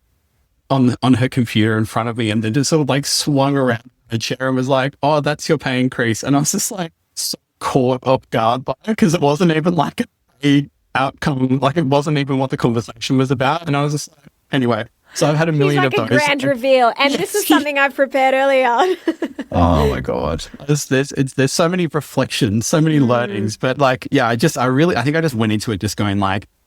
A: on her computer in front of me, and then just sort of swung around the chair and was oh, that's your pay increase. And I was just so caught off guard by it, because it wasn't even a pay outcome. It wasn't even what the conversation was about. And I was just anyway, so I've had a million of those.
B: It's a grand reveal. And yes. This is something I've prepared earlier.
A: Oh my God. There's so many reflections, so many learnings, but I think I just went into it just going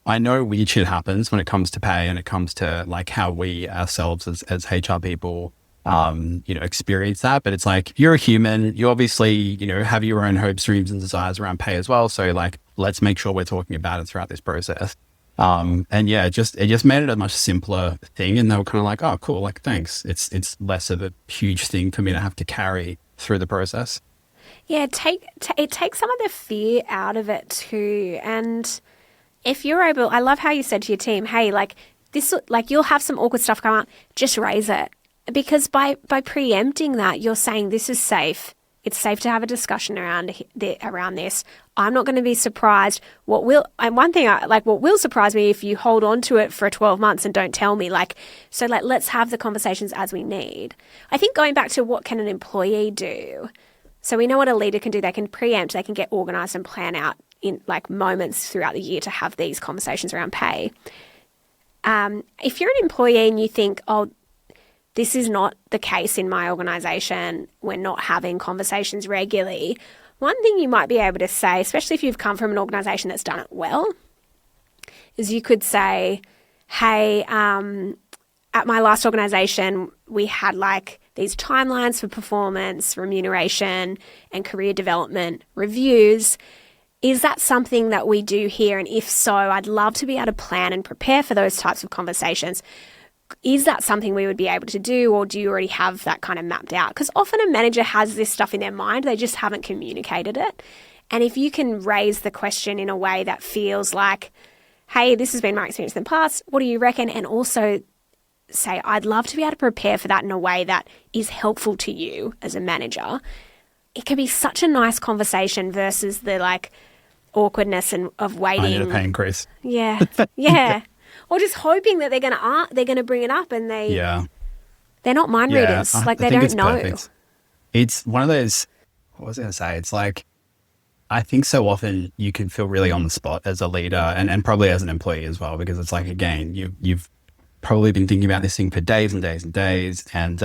A: I know weird shit happens when it comes to pay and it comes to how we ourselves as HR people experience that. But it's like, you're a human. You obviously, have your own hopes, dreams, and desires around pay as well. So like, let's make sure we're talking about it throughout this process. And yeah, it just made it a much simpler thing. And they were kind of like, oh, cool. Like, thanks. It's less of a huge thing for me to have to carry through the process.
B: Yeah, it takes some of the fear out of it too. And if you're able, I love how you said to your team, hey, like this, like you'll have some awkward stuff come up, just raise it. Because by preempting that, you're saying this is safe. It's safe to have a discussion around this. I'm not going to be surprised. What will surprise me if you hold on to it for 12 months and don't tell me. Let's have the conversations as we need. I think going back to what can an employee do. So we know what a leader can do. They can preempt. They can get organized and plan out in like moments throughout the year to have these conversations around pay. If you're an employee and you think, oh, this is not the case in my organisation, we're not having conversations regularly, one thing you might be able to say, especially if you've come from an organisation that's done it well, is you could say, hey, at my last organisation, we had like these timelines for performance, remuneration, and career development reviews. Is that something that we do here? And if so, I'd love to be able to plan and prepare for those types of conversations. Is that something we would be able to do, or do you already have that kind of mapped out? Because often a manager has this stuff in their mind, they just haven't communicated it. And if you can raise the question in a way that feels like, hey, this has been my experience in the past, what do you reckon? And also say, I'd love to be able to prepare for that in a way that is helpful to you as a manager. It can be such a nice conversation versus the like awkwardness of waiting.
A: I need a pay increase.
B: Yeah. Yeah. Or just hoping that they're going to bring it up and they're not mind readers. Like they don't know.
A: Perfect. It's one of those, what was I going to say? It's like, I think so often you can feel really on the spot as a leader and probably as an employee as well, because it's like, again, you've probably been thinking about this thing for days and days and days. And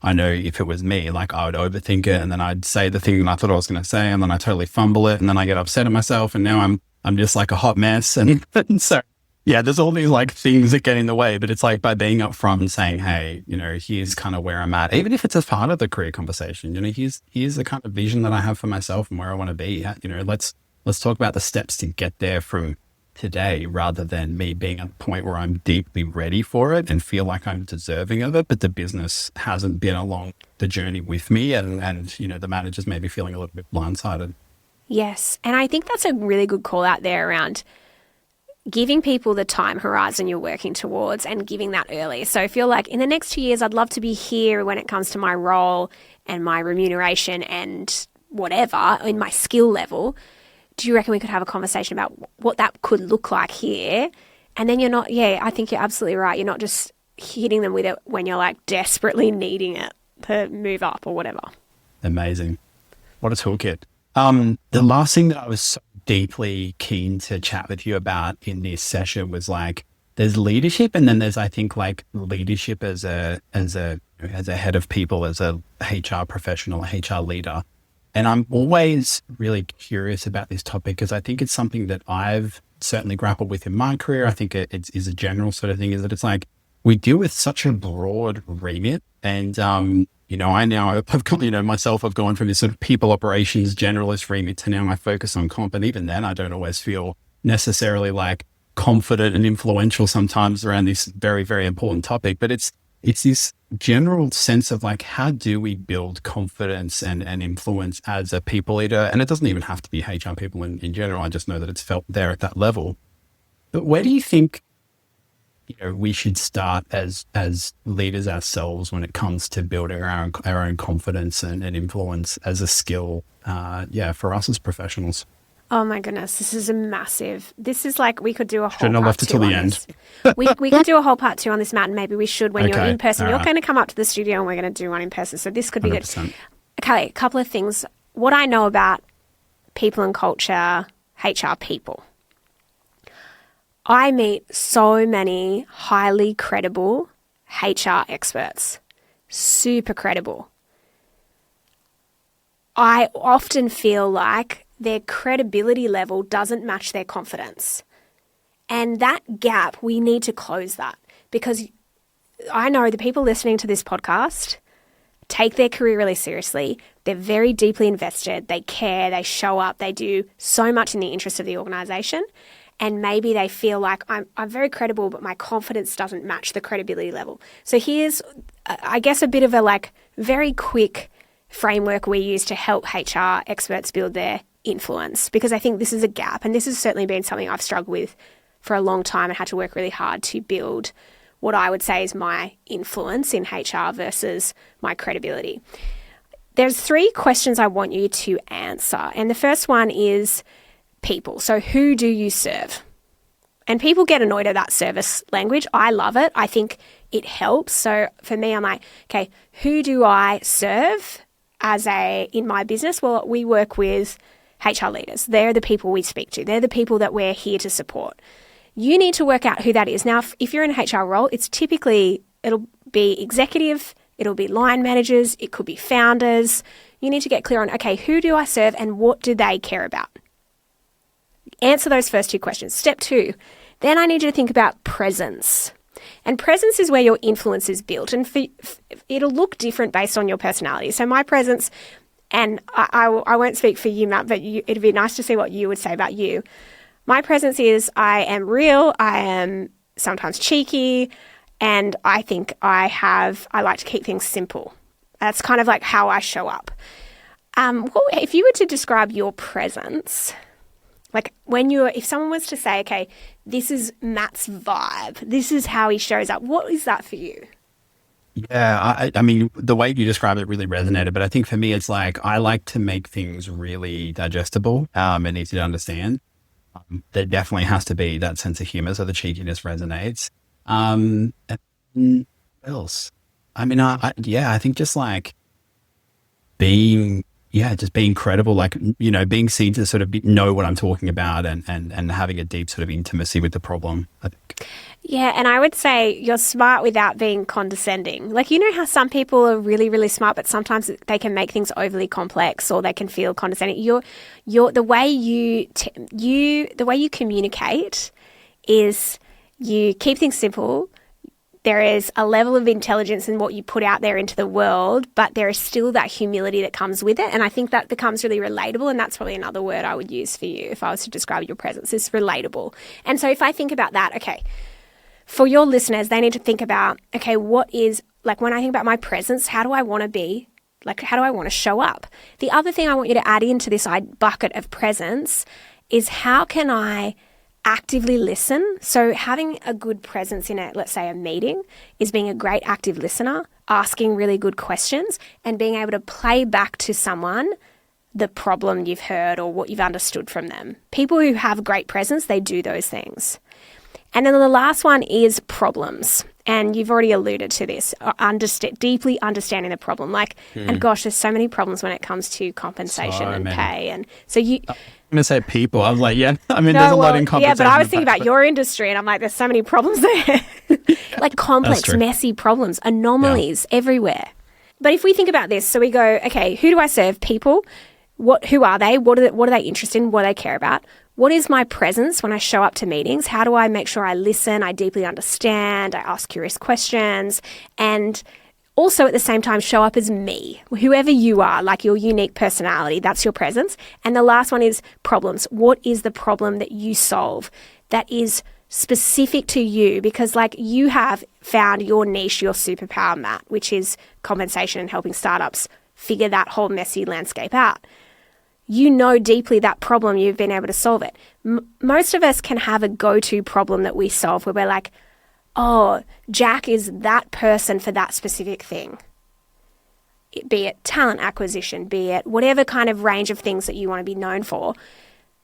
A: I know if it was me, like I would overthink it and then I'd say the thing that I thought I was going to say and then I totally fumble it and then I get upset at myself and now I'm just like a hot mess. And so yeah, there's all these like things that get in the way, but it's like by being upfront and saying, hey, here's kind of where I'm at, even if it's a part of the career conversation, here's the kind of vision that I have for myself and where I want to be at, let's talk about the steps to get there from today, rather than me being at a point where I'm deeply ready for it and feel like I'm deserving of it, but the business hasn't been along the journey with me and the manager's maybe feeling a little bit blindsided.
B: Yes. And I think that's a really good call out there around giving people the time horizon you're working towards and giving that early. So if you're like, in the next 2 years, I'd love to be here when it comes to my role and my remuneration and whatever in my skill level, do you reckon we could have a conversation about what that could look like here? And then you're not, I think you're absolutely right. You're not just hitting them with it when you're like desperately needing it to move up or whatever.
A: Amazing. What a toolkit. The last thing that I was so deeply keen to chat with you about in this session was like, there's leadership, and then there's, I think, like leadership as a head of people, as a HR professional, HR leader. And I'm always really curious about this topic because I think it's something that I've certainly grappled with in my career. I think it is a general sort of thing, is that it's like we deal with such a broad remit. And, I now, I've got, myself, I've gone from this sort of people operations generalist remit to now I focus on comp. And even then I don't always feel necessarily like confident and influential sometimes around this very, very important topic. But it's this general sense of like, how do we build confidence and influence as a people leader? And it doesn't even have to be HR people in general. I just know that it's felt there at that level. But where do you think, we should start as leaders ourselves when it comes to building our own confidence and influence as a skill, for us as professionals?
B: Oh my goodness, this is like, we could do a whole
A: Shouldn't have left it till the end.
B: we could do a whole part 2 on this, Matt, and maybe we should when you're in person.
A: All
B: You're
A: right.
B: going to come up to the studio and we're going to do one in person. So this could be
A: 100%.
B: good. Okay, a couple of things. What I know about people and culture, HR people. I meet so many highly credible HR experts, super credible. I often feel like their credibility level doesn't match their confidence. And that gap, we need to close that, because I know the people listening to this podcast, take their career really seriously. They're very deeply invested. They care. They show up. They do so much in the interest of the organization. And maybe they feel like I'm very credible, but my confidence doesn't match the credibility level. So here's, I guess, a bit of a like very quick framework we use to help HR experts build their influence, because I think this is a gap. And this has certainly been something I've struggled with for a long time and had to work really hard to build what I would say is my influence in HR versus my credibility. There's 3 questions I want you to answer. And the first one is people. So who do you serve? And people get annoyed at that service language. I love it. I think it helps. So for me, I'm like, okay, who do I serve in my business? Well, we work with HR leaders. They're the people we speak to. They're the people that we're here to support. You need to work out who that is. Now, if you're in a HR role, it'll be executive, it'll be line managers, it could be founders. You need to get clear on, okay, who do I serve and what do they care about? Answer those first 2 questions. Step 2, then I need you to think about presence. And presence is where your influence is built. And it'll look different based on your personality. So my presence, and I won't speak for you, Matt, but it'd be nice to see what you would say about you. My presence is I am real, I am sometimes cheeky, and I think I like to keep things simple. That's kind of like how I show up. If you were to describe your presence, like if someone was to say, okay, this is Matt's vibe, this is how he shows up, what is that for you?
A: Yeah, I mean, the way you described it really resonated, but I think for me, it's like, I like to make things really digestible and easy to understand. There definitely has to be that sense of humor, so the cheekiness resonates. And what else? I mean, I think just like just being credible, like, being seen to sort of know what I'm talking about and having a deep sort of intimacy with the problem, I think.
B: Yeah, and I would say you're smart without being condescending. Like, how some people are really, really smart, but sometimes they can make things overly complex or they can feel condescending. The way you communicate is you keep things simple. There is a level of intelligence in what you put out there into the world, but there is still that humility that comes with it. And I think that becomes really relatable. And that's probably another word I would use for you if I was to describe your presence, is relatable. And so if I think about that, okay, for your listeners, they need to think about, okay, what is, like, when I think about my presence, how do I want to be? Like, how do I want to show up? The other thing I want you to add into this bucket of presence is, how can I actively listen? So having a good presence in let's say a meeting, is being a great active listener, asking really good questions and being able to play back to someone the problem you've heard or what you've understood from them. People who have great presence, they do those things. And then the last one is problems. And you've already alluded to this, deeply understanding the problem. And gosh, there's so many problems when it comes to compensation and pay. And so I'm
A: going to say people. I was like, there's a lot in compensation.
B: Yeah, but I was thinking about your industry and I'm like, there's so many problems there. Like complex, messy problems, anomalies everywhere. But if we think about this, so we go, okay, who do I serve? People. Who are they? What are they interested in? What do they care about? What is my presence when I show up to meetings? How do I make sure I listen, I deeply understand, I ask curious questions, and also at the same time show up as me, whoever you are, like your unique personality, that's your presence. And the last one is problems. What is the problem that you solve that is specific to you? Because like, you have found your niche, your superpower, Matt, which is compensation and helping startups figure that whole messy landscape out. You know deeply that problem, you've been able to solve it. Most of us can have a go-to problem that we solve where we're like, oh, Jack is that person for that specific thing. Be it talent acquisition, be it whatever kind of range of things that you want to be known for.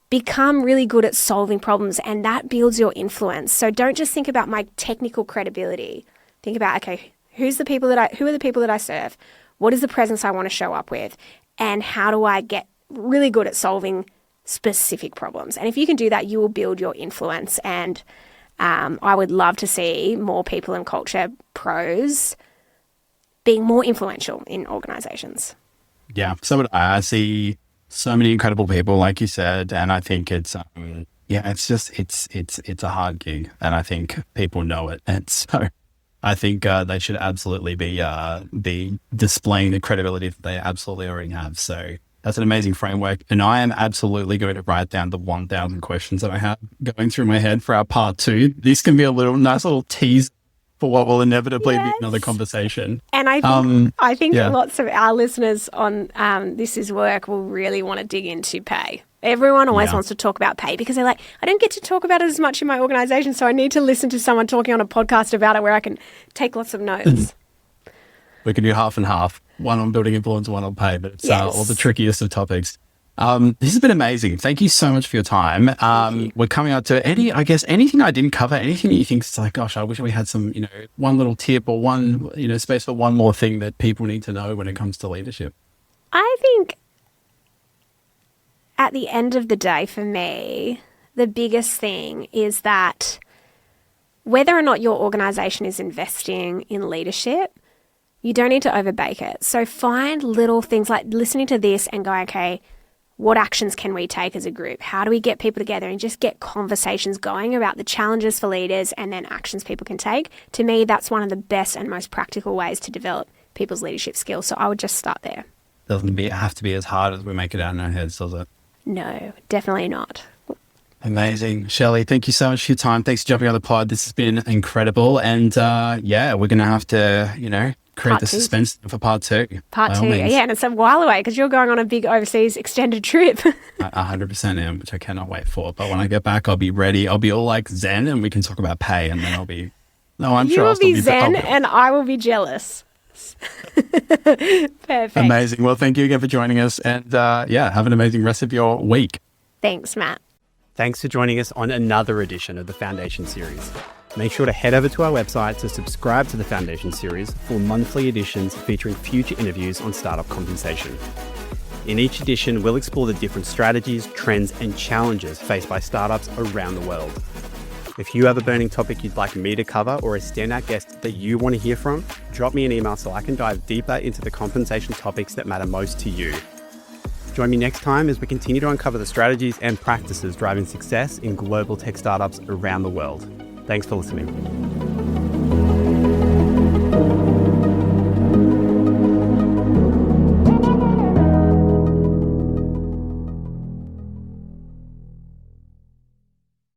B: Become really good at solving problems, and that builds your influence. So don't just think about my technical credibility. Think about, okay, who are the people that I serve? What is the presence I want to show up with? And how do I get really good at solving specific problems? And if you can do that, you will build your influence. And I would love to see more people in culture pros being more influential in organizations.
A: Yeah, so would I see so many incredible people, like you said, and I think it's it's a hard gig, and I think people know it. And so I think they should absolutely be displaying the credibility that they absolutely already have. So that's an amazing framework. And I am absolutely going to write down the 1,000 questions that I have going through my head for our part 2. This can be a nice little tease for what will inevitably be another conversation.
B: And I think lots of our listeners on This Is Work will really want to dig into pay. Everyone always wants to talk about pay because they're like, I don't get to talk about it as much in my organization, so I need to listen to someone talking on a podcast about it where I can take lots of notes.
A: We can do half and half, one on building influence, one on pay, but it's all the trickiest of topics. This has been amazing. Thank you so much for your time. We're coming out to anything I didn't cover, anything that you think is like, gosh, I wish we had some, one little tip or one, space for one more thing that people need to know when it comes to leadership.
B: I think at the end of the day, for me, the biggest thing is that whether or not your organization is investing in leadership, you don't need to overbake it. So find little things like listening to this and going, okay, what actions can we take as a group? How do we get people together and just get conversations going about the challenges for leaders and then actions people can take? To me, that's one of the best and most practical ways to develop people's leadership skills. So I would just start there.
A: Doesn't have to be as hard as we make it out in our heads, does it?
B: No, definitely not.
A: Amazing. Shelley, thank you so much for your time. Thanks for jumping on the pod. This has been incredible. And we're going to have to, create the suspense for part 2.
B: Part 2, and it's a while away because you're going on a big overseas extended trip.
A: 100% am, which I cannot wait for. But when I get back, I'll be ready. I'll be all like zen and we can talk about pay and then I'll be... No, I'm sure I'll still be zen
B: and I will be jealous. Perfect.
A: Amazing. Well, thank you again for joining us and have an amazing rest of your week.
B: Thanks, Matt.
C: Thanks for joining us on another edition of the Foundation Series. Make sure to head over to our website to subscribe to the Foundation Series for monthly editions featuring future interviews on startup compensation. In each edition, we'll explore the different strategies, trends, and challenges faced by startups around the world. If you have a burning topic you'd like me to cover or a standout guest that you want to hear from, drop me an email so I can dive deeper into the compensation topics that matter most to you. Join me next time as we continue to uncover the strategies and practices driving success in global tech startups around the world. Thanks for listening.